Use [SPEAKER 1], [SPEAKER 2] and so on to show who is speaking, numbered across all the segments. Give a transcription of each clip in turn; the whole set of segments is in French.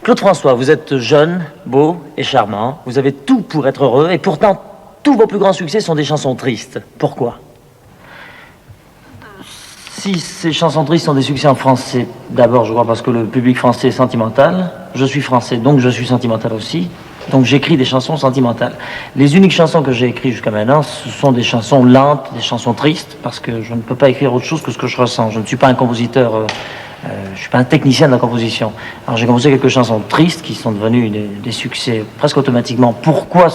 [SPEAKER 1] Claude François, vous êtes jeune, beau et charmant. Vous avez tout pour être heureux et pourtant, tous vos plus grands succès sont des chansons tristes. Pourquoi? Si ces chansons tristes sont des succès en français, d'abord, je crois parce que le public français est sentimental. Je suis français, donc je suis sentimental aussi. Donc j'écris des chansons sentimentales. Les uniques chansons que j'ai écrites jusqu'à maintenant, ce sont des chansons lentes, des chansons tristes, parce que je ne peux pas écrire autre chose que ce que je ressens. Je ne suis pas un compositeur, je suis pas un technicien de la composition. Alors j'ai composé quelques chansons tristes qui sont devenues des succès presque automatiquement. Pourquoi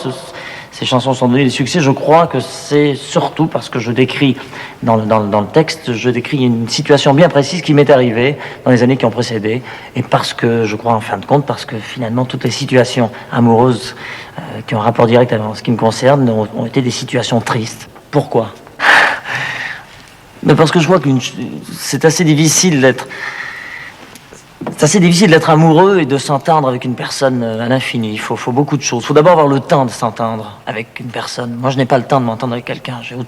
[SPEAKER 1] ces chansons sont devenues des succès? Je crois que c'est surtout parce que je décris, dans le texte, je décris une situation bien précise qui m'est arrivée dans les années qui ont précédé, et parce que, je crois en fin de compte, parce que finalement toutes les situations amoureuses qui ont un rapport direct avec ce qui me concerne ont été des situations tristes. Pourquoi? Mais parce que je vois que c'est assez difficile d'être... C'est assez difficile d'être amoureux et de s'entendre avec une personne à l'infini. Il faut beaucoup de choses. Il faut d'abord avoir le temps de s'entendre avec une personne. Moi, je n'ai pas le temps de m'entendre avec quelqu'un. Je ne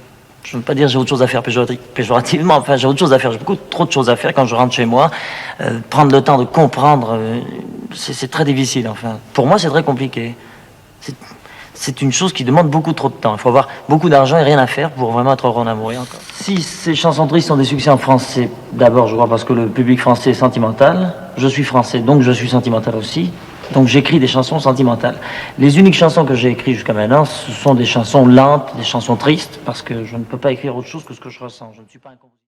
[SPEAKER 1] veux pas dire j'ai autre chose à faire péjorativement. Enfin, j'ai autre chose à faire. J'ai beaucoup trop de choses à faire quand je rentre chez moi. Prendre le temps de comprendre, c'est très difficile. Enfin, pour moi, c'est très compliqué. C'est une chose qui demande beaucoup trop de temps. Il faut avoir beaucoup d'argent et rien à faire pour vraiment être heureux en amour. Encore. Si ces chansons tristes sont des succès en français, d'abord, je crois parce que le public français est sentimental. Je suis français, donc je suis sentimental aussi. Donc j'écris des chansons sentimentales. Les uniques chansons que j'ai écrites jusqu'à maintenant, ce sont des chansons lentes, des chansons tristes, parce que je ne peux pas écrire autre chose que ce que je ressens. Je ne suis pas un compositeur.